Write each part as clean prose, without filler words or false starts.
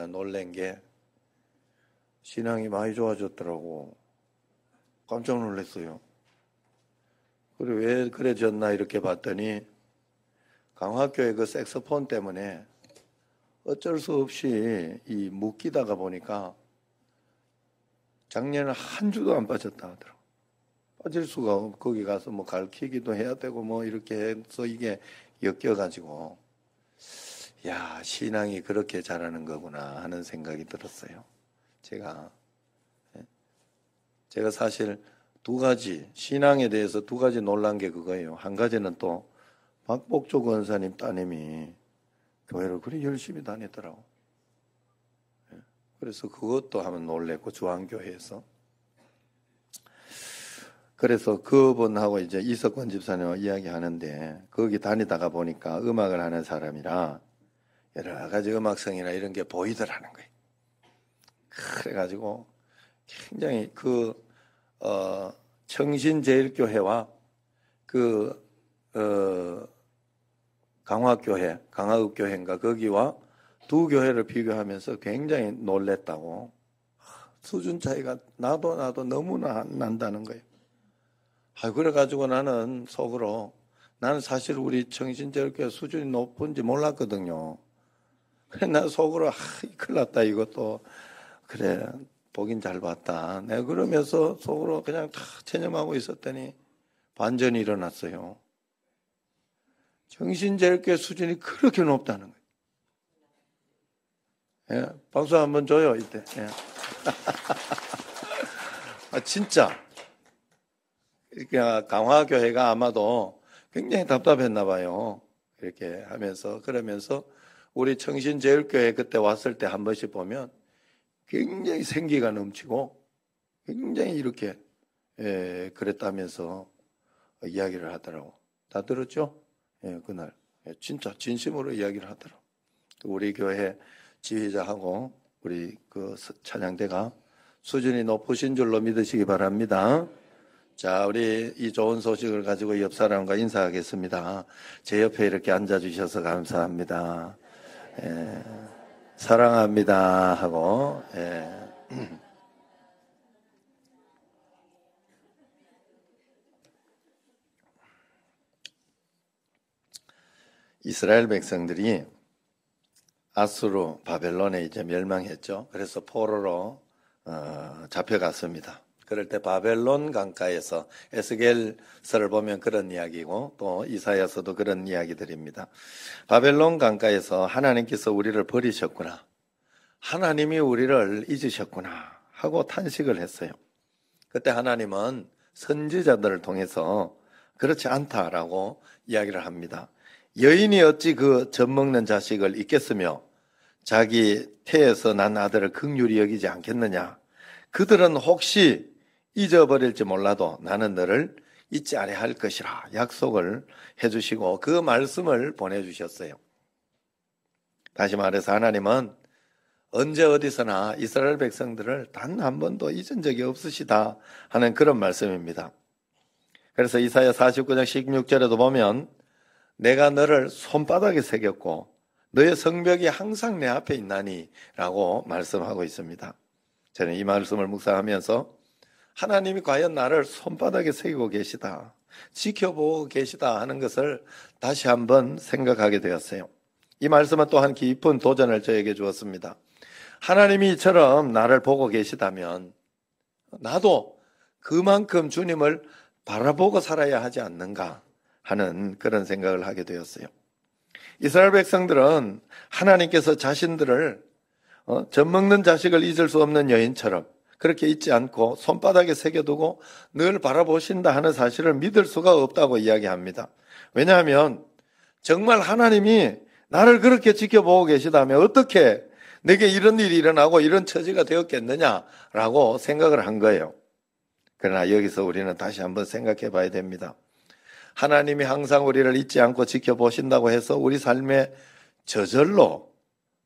내가 놀란 게 신앙이 많이 좋아졌더라고. 깜짝 놀랐어요. 그리고 왜 그래졌나 이렇게 봤더니 강화교회 그 색소폰 때문에 어쩔 수 없이 이 묶이다가 보니까 작년에 한 주도 안 빠졌다 하더라고. 빠질 수가 없고 거기 가서 뭐 가르치기도 해야 되고 뭐 이렇게 해서 이게 엮여가지고 야, 신앙이 그렇게 자라는 거구나 하는 생각이 들었어요. 제가 사실 두 가지, 신앙에 대해서 두 가지 놀란 게 그거예요. 한 가지는 또 박복조 권사님 따님이 교회를 그리 열심히 다녔더라고. 그래서 그것도 한번 놀랬고, 주한교회에서. 그래서 그분하고 이제 이석권 집사님과 이야기하는데, 거기 다니다가 보니까 음악을 하는 사람이라 여러 가지 음악성이나 이런 게 보이더라는 거예요. 그래가지고 굉장히 청신제일교회와 강화교회, 강화읍교회인가 거기와 두 교회를 비교하면서 굉장히 놀랬다고. 수준 차이가 나도 너무나 난다는 거예요. 그래가지고 나는 속으로 나는 사실 우리 청신제일교회 수준이 높은지 몰랐거든요. 그래 나 속으로 큰일 났다 이것도. 그래 보긴 잘 봤다. 내가 그러면서 속으로 그냥 다 체념하고 있었더니 반전이 일어났어요. 정신제일교회 수준이 그렇게 높다는 거예요. 예, 박수 한번 줘요 이때. 예. 진짜 이렇게 강화교회가 아마도 굉장히 답답했나 봐요. 이렇게 하면서 그러면서 우리 청신제일교회 그때 왔을 때 한 번씩 보면 굉장히 생기가 넘치고 굉장히 이렇게 그랬다면서 이야기를 하더라고. 다 들었죠? 그날 진짜 진심으로 이야기를 하더라고. 우리 교회 지휘자하고 우리 그 찬양대가 수준이 높으신 줄로 믿으시기 바랍니다. 자, 우리 이 좋은 소식을 가지고 옆 사람과 인사하겠습니다. 제 옆에 이렇게 앉아주셔서 감사합니다. 사랑합니다 하고 이스라엘 백성들이 아수르 바벨론에 이제 멸망했죠. 그래서 포로로 잡혀갔습니다. 그럴 때 바벨론 강가에서 에스겔서를 보면 그런 이야기고 또 이사야서도 그런 이야기들입니다. 바벨론 강가에서 하나님께서 우리를 버리셨구나. 하나님이 우리를 잊으셨구나 하고 탄식을 했어요. 그때 하나님은 선지자들을 통해서 그렇지 않다라고 이야기를 합니다. 여인이 어찌 그 젖먹는 자식을 잊겠으며 자기 태에서 난 아들을 긍휼히 여기지 않겠느냐. 그들은 혹시 잊어버릴지 몰라도 나는 너를 잊지 아니할 것이라 약속을 해주시고 그 말씀을 보내주셨어요. 다시 말해서 하나님은 언제 어디서나 이스라엘 백성들을 단 한 번도 잊은 적이 없으시다 하는 그런 말씀입니다. 그래서 이사야 49장 16절에도 보면 내가 너를 손바닥에 새겼고 너의 성벽이 항상 내 앞에 있나니 라고 말씀하고 있습니다. 저는 이 말씀을 묵상하면서 하나님이 과연 나를 손바닥에 새기고 계시다, 지켜보고 계시다 하는 것을 다시 한번 생각하게 되었어요. 이 말씀은 또한 깊은 도전을 저에게 주었습니다. 하나님이 이처럼 나를 보고 계시다면 나도 그만큼 주님을 바라보고 살아야 하지 않는가 하는 그런 생각을 하게 되었어요. 이스라엘 백성들은 하나님께서 자신들을 젖먹는 자식을 잊을 수 없는 여인처럼 그렇게 잊지 않고 손바닥에 새겨두고 늘 바라보신다 하는 사실을 믿을 수가 없다고 이야기합니다. 왜냐하면 정말 하나님이 나를 그렇게 지켜보고 계시다면 어떻게 내게 이런 일이 일어나고 이런 처지가 되었겠느냐라고 생각을 한 거예요. 그러나 여기서 우리는 다시 한번 생각해 봐야 됩니다. 하나님이 항상 우리를 잊지 않고 지켜보신다고 해서 우리 삶에 저절로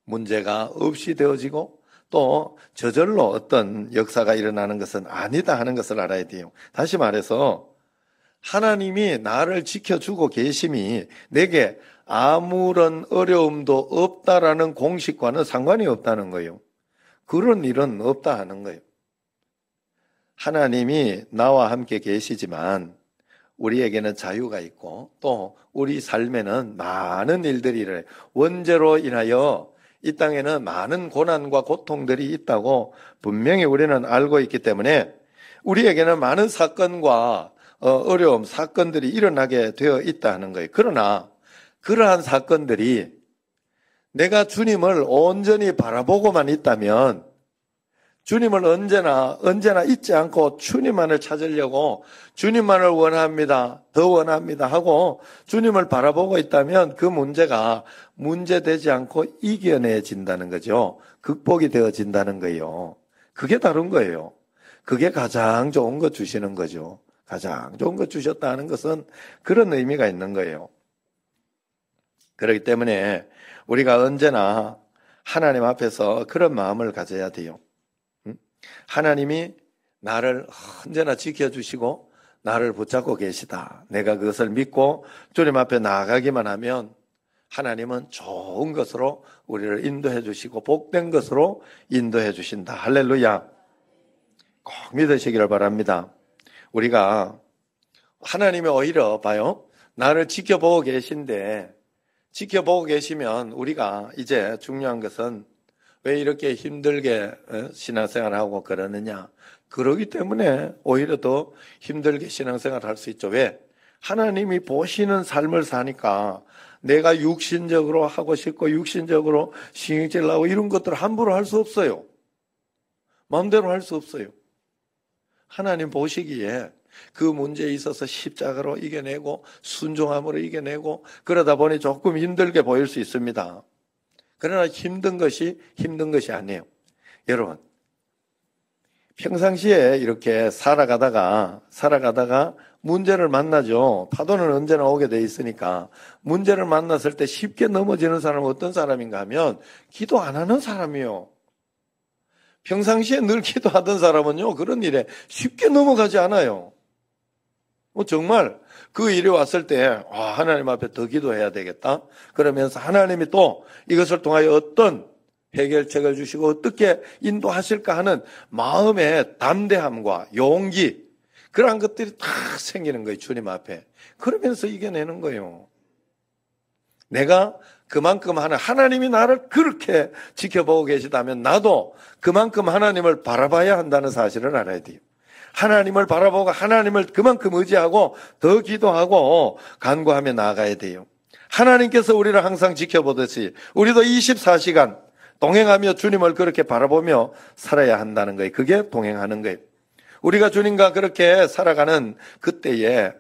문제가 없이 되어지고 또 저절로 어떤 역사가 일어나는 것은 아니다 하는 것을 알아야 돼요. 다시 말해서 하나님이 나를 지켜주고 계심이 내게 아무런 어려움도 없다라는 공식과는 상관이 없다는 거예요. 그런 일은 없다 하는 거예요. 하나님이 나와 함께 계시지만 우리에게는 자유가 있고 또 우리 삶에는 많은 일들이 일어나요. 원죄로 인하여 이 땅에는 많은 고난과 고통들이 있다고 분명히 우리는 알고 있기 때문에 우리에게는 많은 사건과 어려움, 사건들이 일어나게 되어 있다 하는 거예요. 그러나 그러한 사건들이 내가 주님을 온전히 바라보고만 있다면 주님을 언제나 잊지 않고 주님만을 찾으려고 주님만을 원합니다. 더 원합니다 하고 주님을 바라보고 있다면 그 문제가 문제되지 않고 이겨내진다는 거죠. 극복이 되어진다는 거예요. 그게 다른 거예요. 그게 가장 좋은 것 주시는 거죠. 가장 좋은 것 주셨다는 것은 그런 의미가 있는 거예요. 그렇기 때문에 우리가 언제나 하나님 앞에서 그런 마음을 가져야 돼요. 하나님이 나를 언제나 지켜주시고 나를 붙잡고 계시다. 내가 그것을 믿고 주님 앞에 나아가기만 하면 하나님은 좋은 것으로 우리를 인도해 주시고 복된 것으로 인도해 주신다. 할렐루야. 꼭 믿으시기를 바랍니다. 우리가 하나님이 오히려 봐요. 나를 지켜보고 계신데 지켜보고 계시면 우리가 이제 중요한 것은 왜 이렇게 힘들게 신앙생활하고 그러느냐. 그러기 때문에 오히려 더 힘들게 신앙생활할 수 있죠. 왜? 하나님이 보시는 삶을 사니까 내가 육신적으로 하고 싶고 육신적으로 신경질 나고 이런 것들을 함부로 할 수 없어요. 마음대로 할 수 없어요. 하나님 보시기에 그 문제에 있어서 십자가로 이겨내고 순종함으로 이겨내고 그러다 보니 조금 힘들게 보일 수 있습니다. 그러나 힘든 것이 아니에요. 여러분, 평상시에 이렇게 살아가다가 문제를 만나죠. 파도는 언제나 오게 돼 있으니까 문제를 만났을 때 쉽게 넘어지는 사람은 어떤 사람인가 하면 기도 안 하는 사람이요. 평상시에 늘 기도하던 사람은요, 그런 일에 쉽게 넘어가지 않아요. 정말 그 일이 왔을 때 하나님 앞에 더 기도해야 되겠다. 그러면서 하나님이 또 이것을 통하여 어떤 해결책을 주시고 어떻게 인도하실까 하는 마음의 담대함과 용기, 그러한 것들이 다 생기는 거예요. 주님 앞에. 그러면서 이겨내는 거예요. 내가 그만큼 하나님이 나를 그렇게 지켜보고 계시다면 나도 그만큼 하나님을 바라봐야 한다는 사실을 알아야 돼요. 하나님을 바라보고 하나님을 그만큼 의지하고 더 기도하고 간구하며 나아가야 돼요. 하나님께서 우리를 항상 지켜보듯이 우리도 24시간 동행하며 주님을 그렇게 바라보며 살아야 한다는 거예요. 그게 동행하는 거예요. 우리가 주님과 그렇게 살아가는 그때에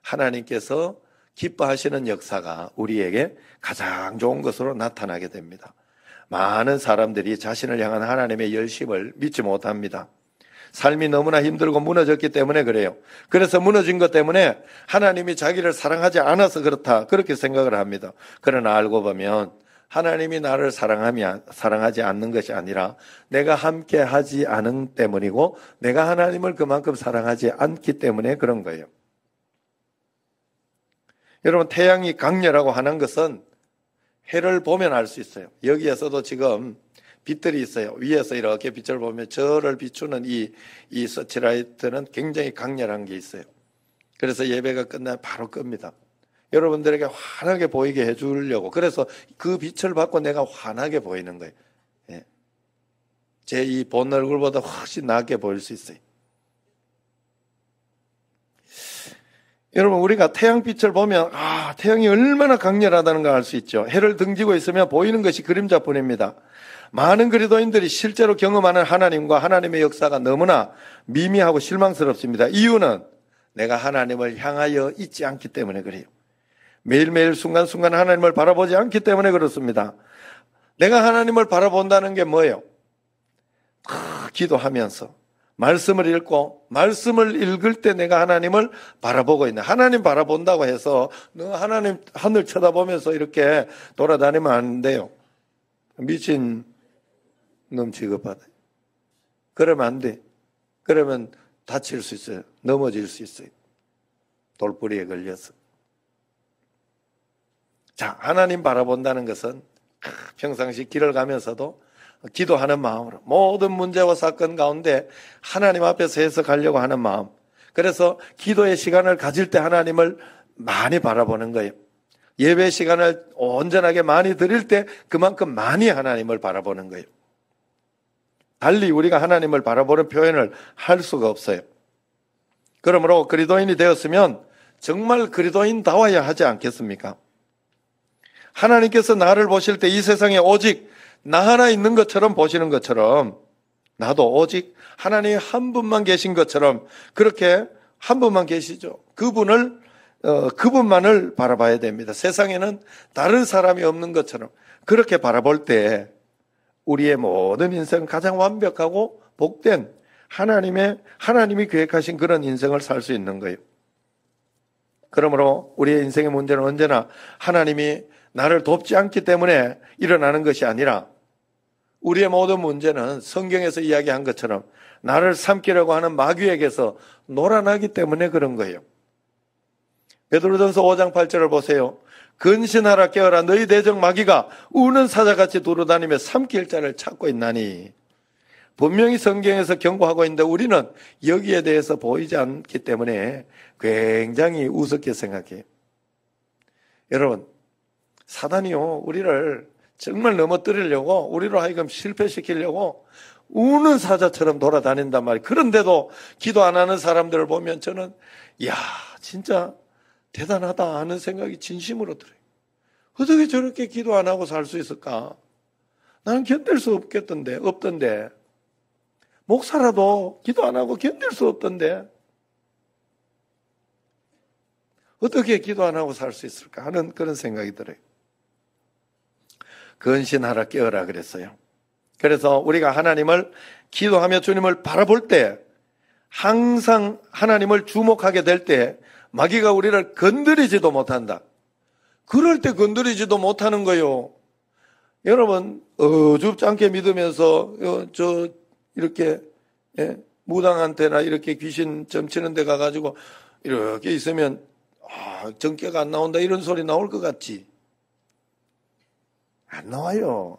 하나님께서 기뻐하시는 역사가 우리에게 가장 좋은 것으로 나타나게 됩니다. 많은 사람들이 자신을 향한 하나님의 열심을 믿지 못합니다. 삶이 너무나 힘들고 무너졌기 때문에 그래요. 그래서 무너진 것 때문에 하나님이 자기를 사랑하지 않아서 그렇다, 그렇게 생각을 합니다. 그러나 알고 보면 하나님이 나를 사랑하지 않는 것이 아니라 내가 함께 하지 않은 때문이고 내가 하나님을 그만큼 사랑하지 않기 때문에 그런 거예요. 여러분, 태양이 강렬하고 환한 것은 해를 보면 알 수 있어요. 여기에서도 지금 빛들이 있어요. 위에서 이렇게 빛을 보면 저를 비추는 이 서치라이트는 굉장히 강렬한 게 있어요. 그래서 예배가 끝나면 바로 끕니다. 여러분들에게 환하게 보이게 해주려고. 그래서 그 빛을 받고 내가 환하게 보이는 거예요. 예. 제 이 본 얼굴보다 훨씬 낫게 보일 수 있어요. 여러분, 우리가 태양빛을 보면 태양이 얼마나 강렬하다는 걸 알 수 있죠. 해를 등지고 있으면 보이는 것이 그림자뿐입니다. 많은 그리스도인들이 실제로 경험하는 하나님과 하나님의 역사가 너무나 미미하고 실망스럽습니다. 이유는 내가 하나님을 향하여 있지 않기 때문에 그래요. 매일매일 순간순간 하나님을 바라보지 않기 때문에 그렇습니다. 내가 하나님을 바라본다는 게 뭐예요? 기도하면서 말씀을 읽고 말씀을 읽을 때 내가 하나님을 바라보고 있네. 하나님 바라본다고 해서 너 하나님 하늘 쳐다보면서 이렇게 돌아다니면 안 돼요. 미친 놈 취급받아요. 그러면 안 돼. 그러면 다칠 수 있어요. 넘어질 수 있어요. 돌부리에 걸려서. 자, 하나님 바라본다는 것은 평상시 길을 가면서도 기도하는 마음으로 모든 문제와 사건 가운데 하나님 앞에서 해석하려고 하는 마음. 그래서 기도의 시간을 가질 때 하나님을 많이 바라보는 거예요. 예배 시간을 온전하게 많이 드릴 때 그만큼 많이 하나님을 바라보는 거예요. 달리 우리가 하나님을 바라보는 표현을 할 수가 없어요. 그러므로 그리스도인이 되었으면 정말 그리스도인다워야 하지 않겠습니까? 하나님께서 나를 보실 때 이 세상에 오직 나 하나 있는 것처럼 보시는 것처럼 나도 오직 하나님 한 분만 계신 것처럼 그렇게 한 분만 계시죠. 그분만을 바라봐야 됩니다. 세상에는 다른 사람이 없는 것처럼 그렇게 바라볼 때 우리의 모든 인생은 가장 완벽하고 복된 하나님이 계획하신 그런 인생을 살 수 있는 거예요. 그러므로 우리의 인생의 문제는 언제나 하나님이 나를 돕지 않기 때문에 일어나는 것이 아니라 우리의 모든 문제는 성경에서 이야기한 것처럼 나를 삼키려고 하는 마귀에게서 놀아나기 때문에 그런 거예요. 베드로전서 5장 8절을 보세요. 근신하라 깨어라 너희 대적 마귀가 우는 사자같이 두루다니며 삼킬 자를 찾고 있나니. 분명히 성경에서 경고하고 있는데 우리는 여기에 대해서 보이지 않기 때문에 굉장히 우습게 생각해요. 여러분, 사단이요 우리를 정말 넘어뜨리려고 우리로 하여금 실패시키려고 우는 사자처럼 돌아다닌단 말이에요. 그런데도 기도 안 하는 사람들을 보면 저는 진짜 대단하다 하는 생각이 진심으로 들어요. 어떻게 저렇게 기도 안 하고 살 수 있을까? 나는 견딜 수 없던데. 목사라도 기도 안 하고 견딜 수 없던데. 어떻게 기도 안 하고 살 수 있을까 하는 그런 생각이 들어요. 근신하라 깨어라 그랬어요. 그래서 우리가 하나님을 기도하며 주님을 바라볼 때 항상 하나님을 주목하게 될 때 마귀가 우리를 건드리지도 못한다. 그럴 때 건드리지도 못하는 거요. 여러분 어줍지 않게 믿으면서 이렇게 무당한테나 이렇게 귀신 점치는 데 가가지고 이렇게 있으면 정깨가 안 나온다 이런 소리 나올 것 같지? 안 나와요.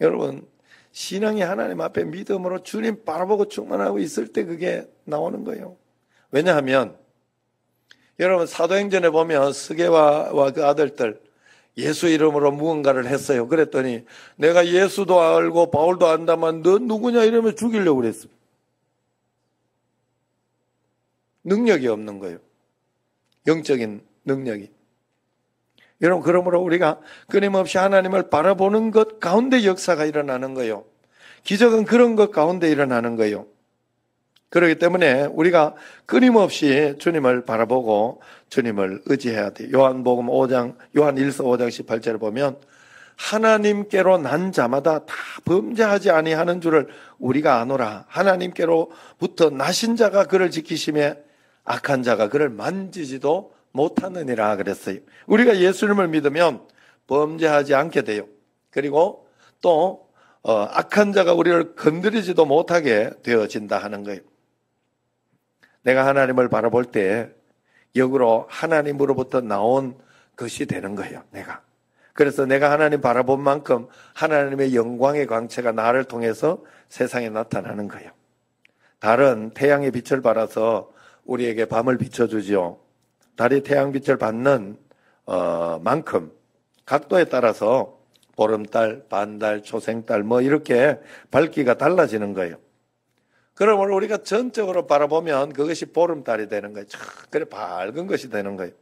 여러분 신앙이 하나님 앞에 믿음으로 주님 바라보고 충만하고 있을 때 그게 나오는 거예요. 왜냐하면 여러분 사도행전에 보면 스게와와 그 아들들 예수 이름으로 무언가를 했어요. 그랬더니 내가 예수도 알고 바울도 안다만 너 누구냐 이러면 죽이려고 그랬어요. 능력이 없는 거예요. 영적인 능력이. 여러분 그러므로 우리가 끊임없이 하나님을 바라보는 것 가운데 역사가 일어나는 거예요. 기적은 그런 것 가운데 일어나는 거예요. 그렇기 때문에 우리가 끊임없이 주님을 바라보고 주님을 의지해야 돼요. 요한 1서 5장 18절을 보면 하나님께로 난 자마다 다 범죄하지 아니하는 줄을 우리가 아노라. 하나님께로부터 나신 자가 그를 지키심에 악한 자가 그를 만지지도 못하느니라 그랬어요. 우리가 예수님을 믿으면 범죄하지 않게 돼요. 그리고 또 악한 자가 우리를 건드리지도 못하게 되어진다 하는 거예요. 내가 하나님을 바라볼 때 역으로 하나님으로부터 나온 것이 되는 거예요. 그래서 내가 하나님 바라본 만큼 하나님의 영광의 광채가 나를 통해서 세상에 나타나는 거예요. 달은 태양의 빛을 받아서 우리에게 밤을 비춰주죠. 달이 태양빛을 받는 만큼 각도에 따라서 보름달, 반달, 초생달 이렇게 밝기가 달라지는 거예요. 그러므로 우리가 전적으로 바라보면 그것이 보름달이 되는 거예요. 그래 밝은 것이 되는 거예요.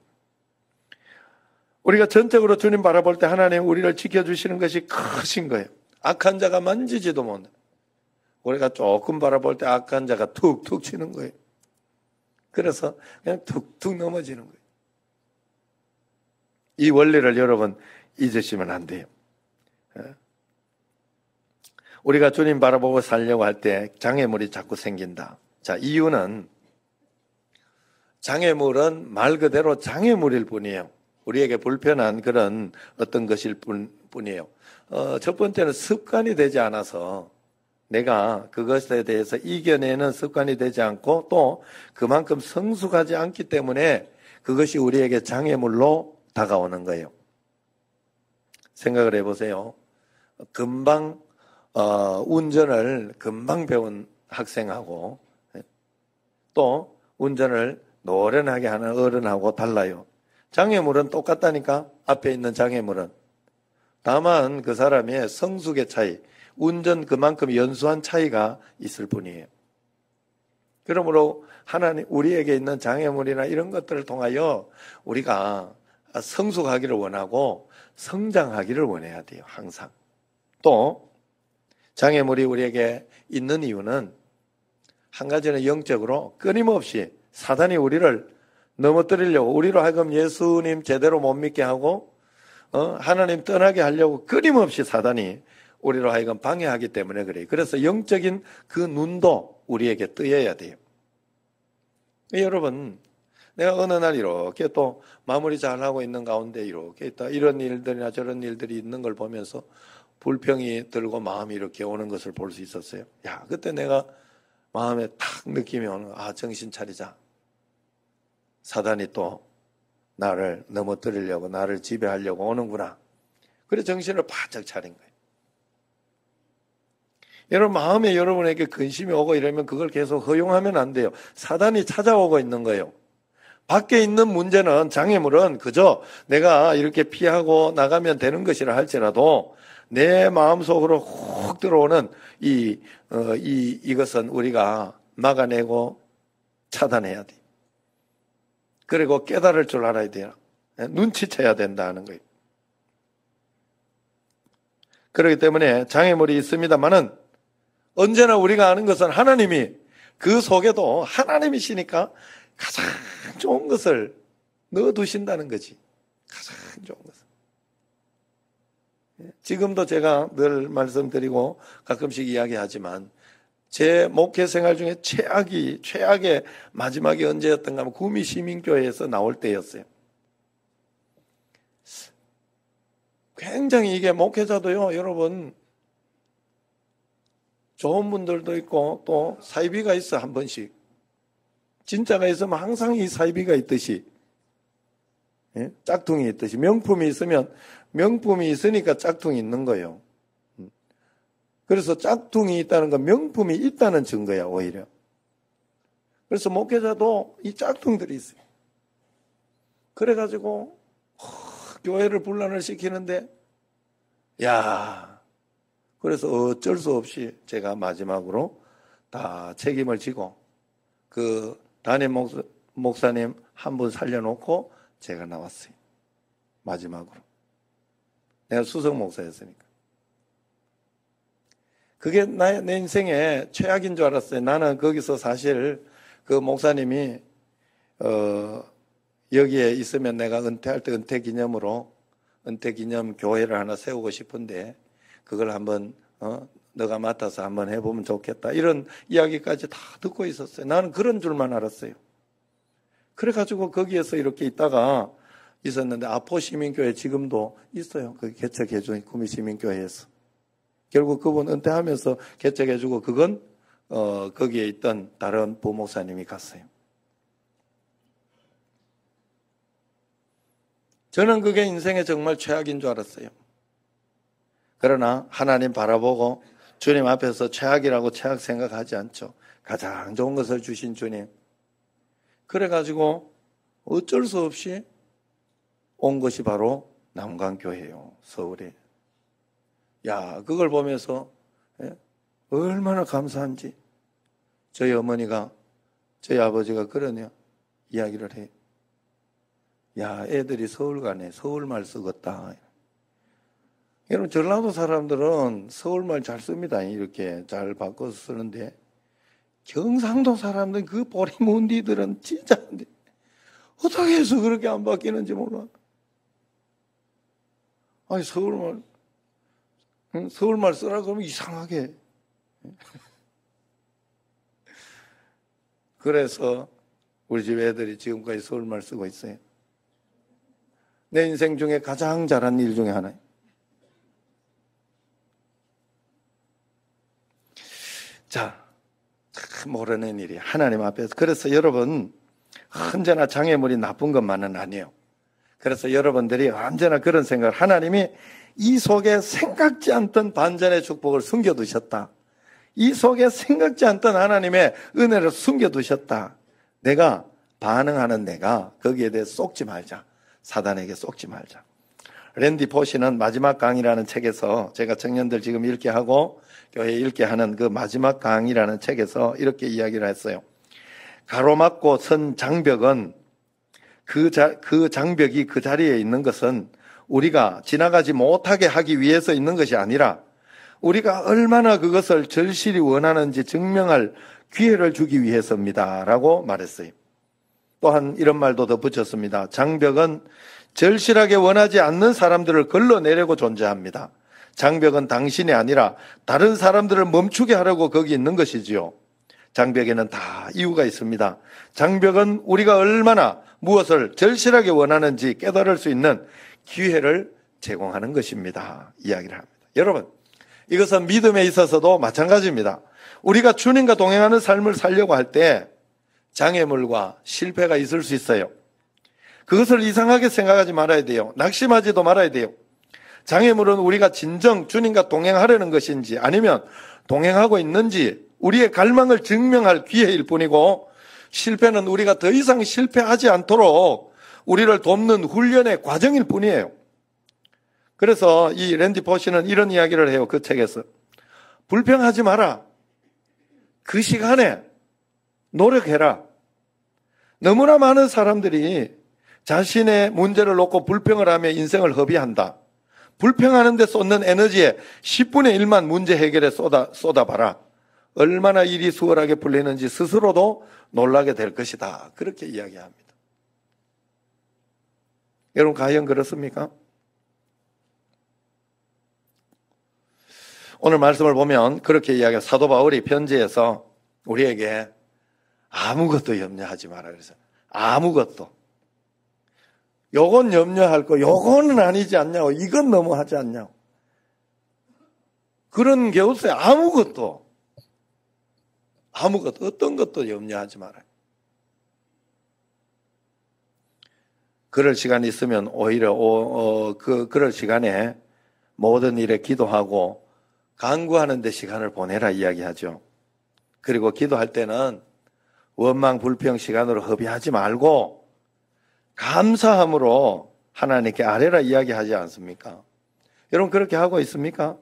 우리가 전적으로 주님 바라볼 때 하나님 우리를 지켜주시는 것이 크신 거예요. 악한 자가 만지지도 못해. 우리가 조금 바라볼 때 악한 자가 툭툭 치는 거예요. 그래서 그냥 툭툭 넘어지는 거예요. 이 원리를 여러분 잊으시면 안 돼요. 우리가 주님 바라보고 살려고 할 때 장애물이 자꾸 생긴다. 자, 이유는 장애물은 말 그대로 장애물일 뿐이에요. 우리에게 불편한 그런 어떤 것일 뿐이에요. 첫 번째는 습관이 되지 않아서 내가 그것에 대해서 이겨내는 습관이 되지 않고 또 그만큼 성숙하지 않기 때문에 그것이 우리에게 장애물로 다가오는 거예요. 생각을 해보세요. 금방 운전을 금방 배운 학생하고 또 운전을 노련하게 하는 어른하고 달라요. 장애물은 똑같다니까, 앞에 있는 장애물은. 다만 그 사람의 성숙의 차이, 운전 그만큼 연수한 차이가 있을 뿐이에요. 그러므로 하나님, 우리에게 있는 장애물이나 이런 것들을 통하여 우리가 성숙하기를 원하고 성장하기를 원해야 돼요. 항상. 또 장애물이 우리에게 있는 이유는 한 가지는 영적으로 끊임없이 사단이 우리를 넘어뜨리려고, 우리로 하여금 예수님 제대로 못 믿게 하고 하나님 떠나게 하려고 끊임없이 사단이 우리로 하여금 방해하기 때문에 그래요. 그래서 영적인 그 눈도 우리에게 뜨여야 돼요. 여러분, 내가 어느 날 이렇게 또 마무리 잘하고 있는 가운데 이렇게 있다, 이런 일들이나 저런 일들이 있는 걸 보면서 불평이 들고 마음이 이렇게 오는 것을 볼 수 있었어요. 야, 그때 내가 마음에 탁 느낌이 오는, 정신 차리자. 사단이 또 나를 넘어뜨리려고, 나를 지배하려고 오는구나. 그래 정신을 바짝 차린 거예요. 여러분, 마음에 여러분에게 근심이 오고 이러면 그걸 계속 허용하면 안 돼요. 사단이 찾아오고 있는 거예요. 밖에 있는 문제는, 장애물은 그저 내가 이렇게 피하고 나가면 되는 것이라 할지라도 내 마음속으로 훅 들어오는 이것은 우리가 막아내고 차단해야 돼. 그리고 깨달을 줄 알아야 돼요. 눈치채야 된다는 거예요. 그렇기 때문에 장애물이 있습니다만은 언제나 우리가 아는 것은 하나님이, 그 속에도 하나님이시니까 가장 좋은 것을 넣어두신다는 거지. 가장 좋은 것을. 지금도 제가 늘 말씀드리고 가끔씩 이야기하지만 제 목회 생활 중에 최악의 마지막이 언제였던가 하면 구미 시민교회에서 나올 때였어요. 굉장히 이게 목회자도요, 여러분, 좋은 분들도 있고 또 사이비가 있어, 한 번씩. 진짜가 있으면 항상 이 사이비가 있듯이, 짝퉁이 있듯이, 명품이 있으면, 명품이 있으니까 짝퉁이 있는 거예요. 그래서 짝퉁이 있다는 건 명품이 있다는 증거야, 오히려. 그래서 목회자도 이 짝퉁들이 있어요. 그래가지고 교회를 분란을 시키는데, 그래서 어쩔 수 없이 제가 마지막으로 다 책임을 지고 그 담임 목사님 한 분 살려놓고 제가 나왔어요. 마지막으로. 내가 수석 목사였으니까. 그게 내 인생의 최악인 줄 알았어요. 나는 거기서 사실 그 목사님이 여기에 있으면 내가 은퇴할 때 은퇴 기념 교회를 하나 세우고 싶은데 그걸 한번 너가 맡아서 한번 해보면 좋겠다, 이런 이야기까지 다 듣고 있었어요. 나는 그런 줄만 알았어요. 그래가지고 거기에서 이렇게 있다가 있었는데 아포시민교회 지금도 있어요. 그 개척해준 구미시민교회에서. 결국 그분 은퇴하면서 개척해주고 그건 거기에 있던 다른 부목사님이 갔어요. 저는 그게 인생의 정말 최악인 줄 알았어요. 그러나 하나님 바라보고 주님 앞에서 최악이라고 최악 생각하지 않죠. 가장 좋은 것을 주신 주님. 그래가지고 어쩔 수 없이 온 것이 바로 남강교회예요, 서울에. 그걸 보면서 얼마나 감사한지. 저희 어머니가, 저희 아버지가 그러냐 이야기를 해요. 애들이 서울 가네. 서울말 쓰겄다. 여러분, 전라도 사람들은 서울말 잘 씁니다. 이렇게 잘 바꿔서 쓰는데 경상도 사람들, 그 보리문디들은 진짜 어떻게 해서 그렇게 안 바뀌는지 몰라. 서울말 쓰라 그러면 이상하게. 그래서 우리 집 애들이 지금까지 서울말 쓰고 있어요. 내 인생 중에 가장 잘한 일 중에 하나예요. 자, 모르는 일이 하나님 앞에서. 그래서 여러분 언제나 장애물이 나쁜 것만은 아니에요. 그래서 여러분들이 언제나 그런 생각을, 하나님이 이 속에 생각지 않던 반전의 축복을 숨겨두셨다. 이 속에 생각지 않던 하나님의 은혜를 숨겨두셨다. 내가 반응하는 내가 거기에 대해 속지 말자. 사단에게 속지 말자. 랜디 포시는 마지막 강의라는 책에서, 제가 청년들 지금 읽게 하고 교회에 읽게 하는 그 마지막 강의라는 책에서 이렇게 이야기를 했어요. 가로막고 선 장벽은 그 장벽이 그 자리에 있는 것은 우리가 지나가지 못하게 하기 위해서 있는 것이 아니라 우리가 얼마나 그것을 절실히 원하는지 증명할 기회를 주기 위해서입니다 라고 말했어요. 또한 이런 말도 더 붙였습니다. 장벽은 절실하게 원하지 않는 사람들을 걸러내려고 존재합니다. 장벽은 당신이 아니라 다른 사람들을 멈추게 하려고 거기 있는 것이지요. 장벽에는 다 이유가 있습니다. 장벽은 우리가 얼마나 무엇을 절실하게 원하는지 깨달을 수 있는 기회를 제공하는 것입니다. 이야기를 합니다. 여러분, 이것은 믿음에 있어서도 마찬가지입니다. 우리가 주님과 동행하는 삶을 살려고 할 때 장애물과 실패가 있을 수 있어요. 그것을 이상하게 생각하지 말아야 돼요. 낙심하지도 말아야 돼요. 장애물은 우리가 진정 주님과 동행하려는 것인지 아니면 동행하고 있는지 우리의 갈망을 증명할 기회일 뿐이고, 실패는 우리가 더 이상 실패하지 않도록 우리를 돕는 훈련의 과정일 뿐이에요. 그래서 이 랜디 포시는 이런 이야기를 해요. 그 책에서. 불평하지 마라. 그 시간에 노력해라. 너무나 많은 사람들이 자신의 문제를 놓고 불평을 하며 인생을 허비한다. 불평하는 데 쏟는 에너지의 10분의 1만 문제 해결에 쏟아봐라. 얼마나 일이 수월하게 풀리는지 스스로도 놀라게 될 것이다. 그렇게 이야기합니다. 여러분, 과연 그렇습니까? 오늘 말씀을 보면 그렇게 이야기해요. 사도 바울이 편지에서 우리에게 아무것도 염려하지 마라 그래서, 아무것도. 요건 염려할 거, 요거는 아니지 않냐고, 이건 너무하지 않냐고. 그런 게 없어요. 아무것도, 어떤 것도 염려하지 말아요. 그럴 시간이 있으면 오히려 그럴 시간에 모든 일에 기도하고 간구하는 데 시간을 보내라 이야기하죠. 그리고 기도할 때는 원망 불평 시간으로 허비하지 말고 감사함으로 하나님께 아뢰라 이야기하지 않습니까? 여러분, 그렇게 하고 있습니까?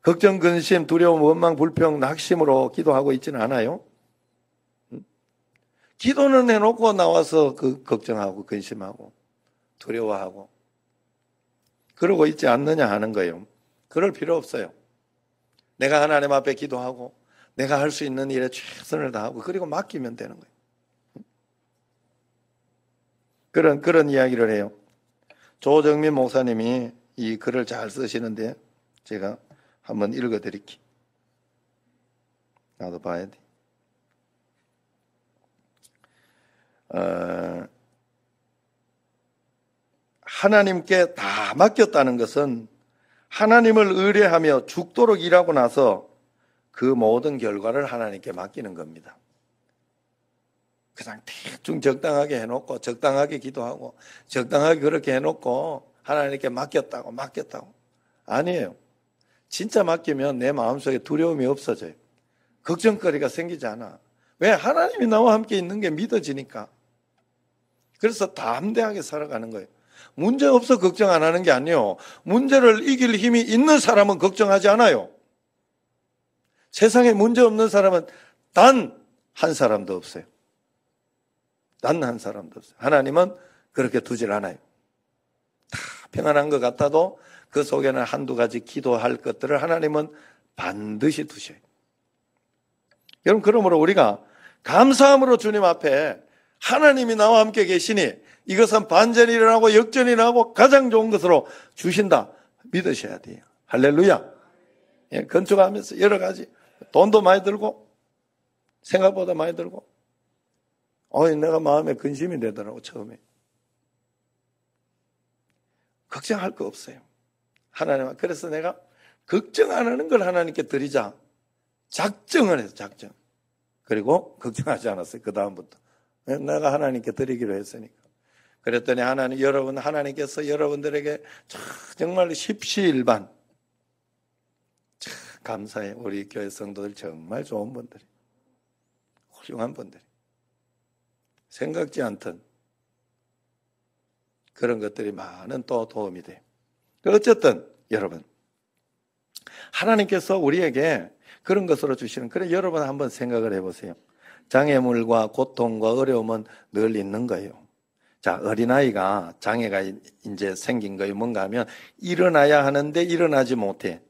걱정, 근심, 두려움, 원망, 불평, 낙심으로 기도하고 있지는 않아요? 기도는 해놓고 나와서 걱정하고 근심하고 두려워하고 그러고 있지 않느냐 하는 거예요. 그럴 필요 없어요. 내가 하나님 앞에 기도하고 내가 할 수 있는 일에 최선을 다하고 그리고 맡기면 되는 거예요. 그런 이야기를 해요. 조정민 목사님이 이 글을 잘 쓰시는데 제가 한번 읽어드릴게요. 나도 봐야 돼. 하나님께 다 맡겼다는 것은 하나님을 의뢰하며 죽도록 일하고 나서 그 모든 결과를 하나님께 맡기는 겁니다. 그냥 대충 적당하게 해놓고 적당하게 기도하고 적당하게 그렇게 해놓고 하나님께 맡겼다고 아니에요. 진짜 맡기면 내 마음속에 두려움이 없어져요. 걱정거리가 생기지 않아. 왜? 하나님이 나와 함께 있는 게 믿어지니까. 그래서 담대하게 살아가는 거예요. 문제 없어 걱정 안 하는 게 아니에요. 문제를 이길 힘이 있는 사람은 걱정하지 않아요. 세상에 문제 없는 사람은 단 한 사람도 없어요. 단 한 사람도 없어요. 하나님은 그렇게 두질 않아요. 다 평안한 것 같아도 그 속에는 한두 가지 기도할 것들을 하나님은 반드시 두셔요. 여러분, 그러므로 우리가 감사함으로 주님 앞에 하나님이 나와 함께 계시니 이것은 반전이 일어나고 역전이 일어나고 가장 좋은 것으로 주신다 믿으셔야 돼요. 할렐루야. 예, 건축하면서 여러 가지 돈도 많이 들고 생각보다 많이 들고 내가 마음에 근심이 되더라고 처음에. 걱정할 거 없어요. 하나님, 그래서 내가 걱정 안 하는 걸 하나님께 드리자. 작정을 해서 작정. 그리고 걱정하지 않았어요. 그 다음부터. 내가 하나님께 드리기로 했으니까. 그랬더니 하나님께서 여러분들에게 정말 십시일반 감사해. 우리 교회 성도들 정말 좋은 분들이, 훌륭한 분들이, 생각지 않던 그런 것들이 많은 또 도움이 돼요. 어쨌든 여러분, 하나님께서 우리에게 그런 것으로 주시는, 그래 여러분 한번 생각을 해보세요. 장애물과 고통과 어려움은 늘 있는 거예요. 자, 어린아이가 장애가 이제 생긴 거예요. 뭔가 하면 일어나야 하는데 일어나지 못해.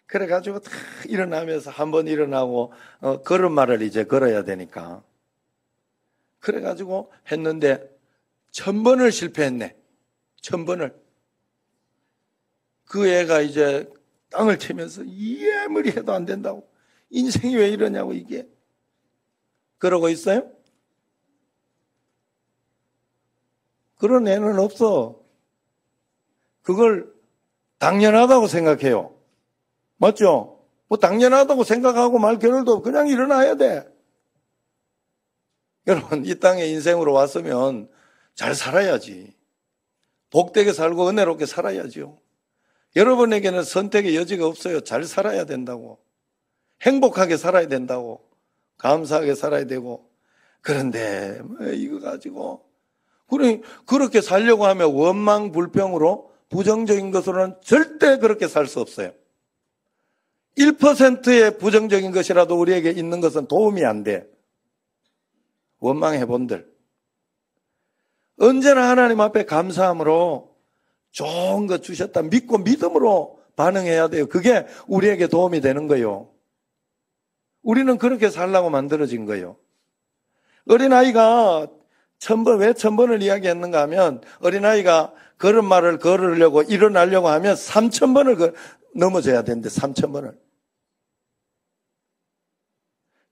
그래가지고 다 일어나면서 한번 일어나고 걸음마를 이제 걸어야 되니까. 그래가지고 했는데 1000번을 실패했네. 1000번을. 그 애가 이제 땅을 치면서 아무리 해도 안 된다고. 인생이 왜 이러냐고 이게. 그러고 있어요? 그런 애는 없어. 그걸 당연하다고 생각해요. 맞죠? 뭐 당연하다고 생각하고 말 겨를도 그냥 일어나야 돼. 여러분, 이 땅에 인생으로 왔으면 잘 살아야지. 복되게 살고 은혜롭게 살아야죠. 여러분에게는 선택의 여지가 없어요. 잘 살아야 된다고. 행복하게 살아야 된다고. 감사하게 살아야 되고. 그런데 이거 가지고 그렇게 살려고 하면 원망 불평으로 부정적인 것으로는 절대 그렇게 살 수 없어요. 1%의 부정적인 것이라도 우리에게 있는 것은 도움이 안 돼. 원망해 본들. 언제나 하나님 앞에 감사함으로 좋은 것 주셨다 믿고 믿음으로 반응해야 돼요. 그게 우리에게 도움이 되는 거예요. 우리는 그렇게 살라고 만들어진 거예요. 어린아이가 1000번, 왜 1000번을 이야기했는가 하면 어린아이가 걸음마를 걸으려고 일어나려고 하면 3000번을 넘어져야 되는데 3000번을.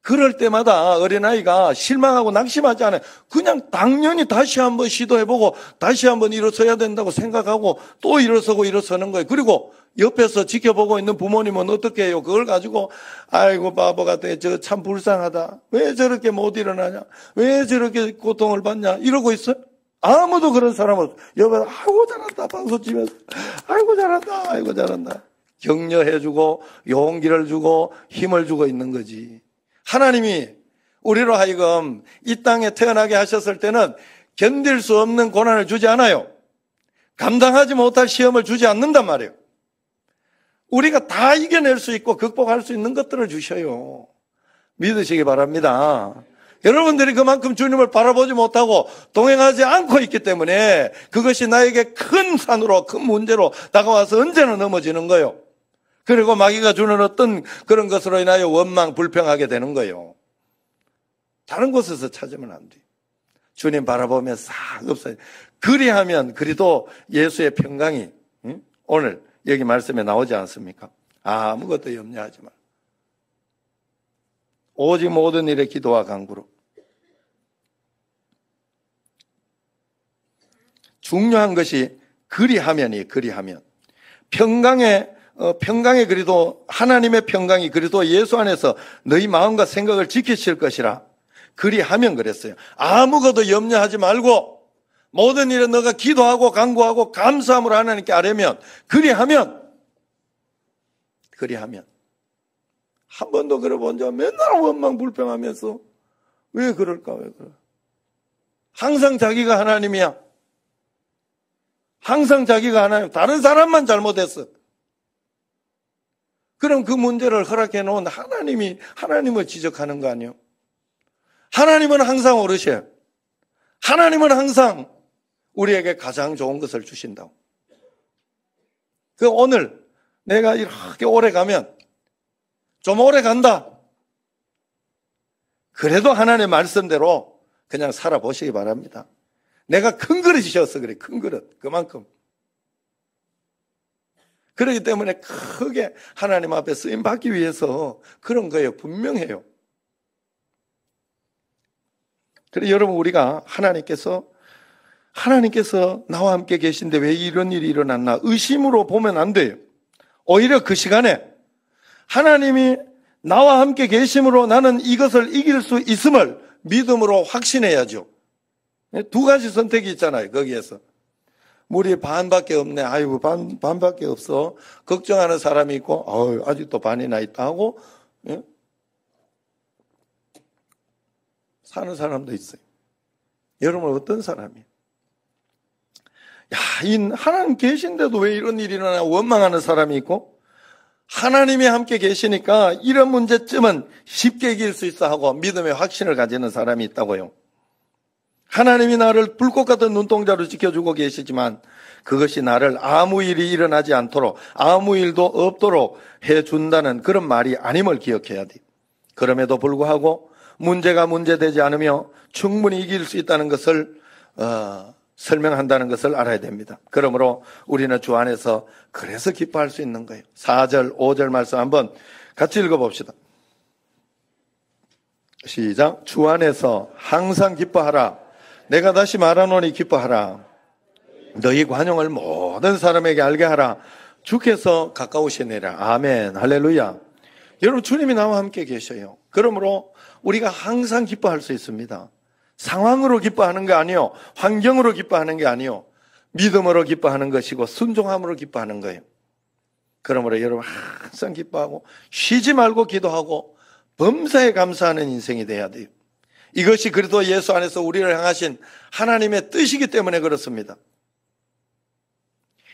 그럴 때마다 어린아이가 실망하고 낙심하지 않아요. 그냥 당연히 다시 한번 시도해보고 다시 한번 일어서야 된다고 생각하고 또 일어서고 일어서는 거예요. 그리고 옆에서 지켜보고 있는 부모님은 어떻게 해요? 그걸 가지고 아이고 바보 같아, 저 참 불쌍하다, 왜 저렇게 못 일어나냐, 왜 저렇게 고통을 받냐 이러고 있어요? 아무도 그런 사람 없어요. 옆에서 아이고 잘한다 박수 치면서 아이고 잘한다, 아이고 잘한다 격려해주고 용기를 주고 힘을 주고 있는 거지. 하나님이 우리로 하여금 이 땅에 태어나게 하셨을 때는 견딜 수 없는 고난을 주지 않아요. 감당하지 못할 시험을 주지 않는단 말이에요. 우리가 다 이겨낼 수 있고 극복할 수 있는 것들을 주셔요. 믿으시기 바랍니다. 여러분들이 그만큼 주님을 바라보지 못하고 동행하지 않고 있기 때문에 그것이 나에게 큰 산으로, 큰 문제로 다가와서 언제나 넘어지는 거예요. 그리고 마귀가 주는 어떤 그런 것으로 인하여 원망, 불평하게 되는 거예요. 다른 곳에서 찾으면 안 돼요. 주님 바라보면 싹 없어요. 그리하면 그리도 예수의 평강이 오늘 여기 말씀에 나오지 않습니까? 아무것도 염려하지 말. 오직 모든 일에 기도와 간구로. 중요한 것이 그리하면이에요. 그리하면. 평강에 그리도 하나님의 평강이 그리도 예수 안에서 너희 마음과 생각을 지키실 것이라. 그리하면 그랬어요. 아무것도 염려하지 말고 모든 일에 너가 기도하고 간구하고 감사함으로 하나님께 아뢰면, 그리하면 한 번도 그래 본 적 맨날 원망 불평하면서 왜 그럴까 왜 그래. 항상 자기가 하나님이야. 항상 자기가 하나님, 다른 사람만 잘못했어. 그럼 그 문제를 허락해 놓은 하나님을 지적하는 거 아니에요? 하나님은 항상 옳으셔요. 하나님은 항상 우리에게 가장 좋은 것을 주신다고. 그 오늘 내가 이렇게 오래 가면 좀 오래 간다. 그래도 하나님의 말씀대로 그냥 살아보시기 바랍니다. 내가 큰 그릇이셔서 그래, 큰 그릇. 그만큼. 그렇기 때문에 크게 하나님 앞에 쓰임 받기 위해서 그런 거예요. 분명해요. 그래서 여러분, 우리가 하나님께서 하나님께서 나와 함께 계신데 왜 이런 일이 일어났나 의심으로 보면 안 돼요. 오히려 그 시간에 하나님이 나와 함께 계심으로 나는 이것을 이길 수 있음을 믿음으로 확신해야죠. 두 가지 선택이 있잖아요. 거기에서 물이 반밖에 없네. 아이고 반밖에 없어. 걱정하는 사람이 있고 아직도 반이나 있다 하고 사는 사람도 있어요. 여러분 어떤 사람이에요? 하나님 계신데도 왜 이런 일이 일어나 원망하는 사람이 있고 하나님이 함께 계시니까 이런 문제점은 쉽게 이길 수 있어 하고 믿음의 확신을 가지는 사람이 있다고요. 하나님이 나를 불꽃 같은 눈동자로 지켜주고 계시지만 그것이 나를 아무 일이 일어나지 않도록 아무 일도 없도록 해준다는 그런 말이 아님을 기억해야 돼요. 그럼에도 불구하고 문제가 문제되지 않으며 충분히 이길 수 있다는 것을 설명한다는 것을 알아야 됩니다. 그러므로 우리는 주 안에서 그래서 기뻐할 수 있는 거예요. 4절, 5절 말씀 한번 같이 읽어봅시다. 시작. 주 안에서 항상 기뻐하라. 내가 다시 말하노니 기뻐하라. 너희 관용을 모든 사람에게 알게 하라. 주께서 가까우시니라. 아멘. 할렐루야. 여러분 주님이 나와 함께 계셔요. 그러므로 우리가 항상 기뻐할 수 있습니다. 상황으로 기뻐하는 게 아니요. 환경으로 기뻐하는 게 아니요. 믿음으로 기뻐하는 것이고 순종함으로 기뻐하는 거예요. 그러므로 여러분 항상 기뻐하고 쉬지 말고 기도하고 범사에 감사하는 인생이 돼야 돼요. 이것이 그리스도 예수 안에서 우리를 향하신 하나님의 뜻이기 때문에 그렇습니다.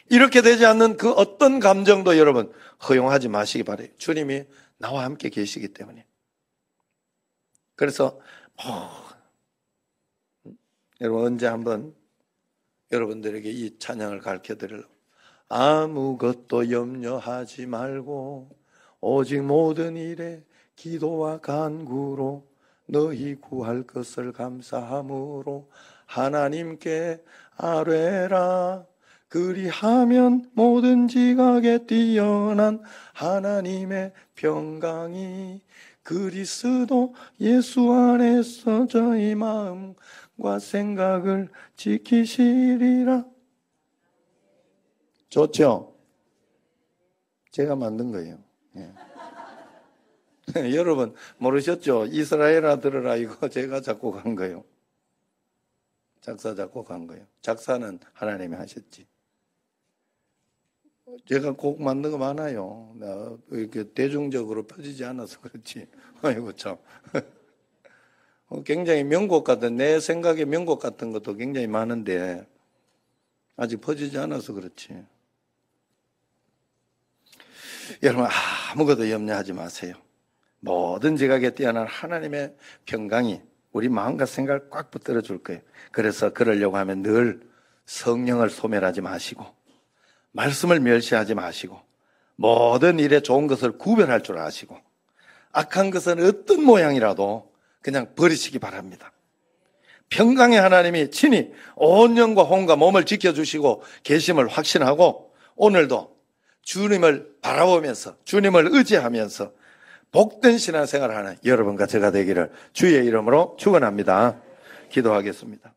이렇게 되지 않는 그 어떤 감정도 여러분 허용하지 마시기 바라요. 주님이 나와 함께 계시기 때문에. 그래서 여러분 언제 한번 여러분들에게 이 찬양을 가르쳐드리려고 아무것도 염려하지 말고 오직 모든 일에 기도와 간구로 너희 구할 것을 감사함으로 하나님께 아뢰라. 그리하면 모든 지각에 뛰어난 하나님의 평강이 그리스도 예수 안에서 저희 마음과 생각을 지키시리라. 좋죠? 제가 만든 거예요. 예. 여러분 모르셨죠? 이스라엘아 들으라 이거 제가 작곡한 거예요. 작사 작곡한 거예요. 작사는 하나님이 하셨지. 제가 곡 만든 거 많아요. 이렇게 대중적으로 펴지지 않아서 그렇지. 아이고 참. 굉장히 명곡 같은 내 생각에 명곡 같은 것도 굉장히 많은데 아직 퍼지지 않아서 그렇지. 여러분 아무것도 염려하지 마세요. 모든 지각에 뛰어난 하나님의 평강이 우리 마음과 생각을 꽉 붙들어 줄 거예요. 그래서 그러려고 하면 늘 성령을 소멸하지 마시고 말씀을 멸시하지 마시고 모든 일에 좋은 것을 구별할 줄 아시고 악한 것은 어떤 모양이라도 그냥 버리시기 바랍니다. 평강의 하나님이 친히 온 영과 혼과 몸을 지켜주시고 계심을 확신하고 오늘도 주님을 바라보면서 주님을 의지하면서 복된 신앙생활을 하는 여러분과 제가 되기를 주의 이름으로 축원합니다. 기도하겠습니다.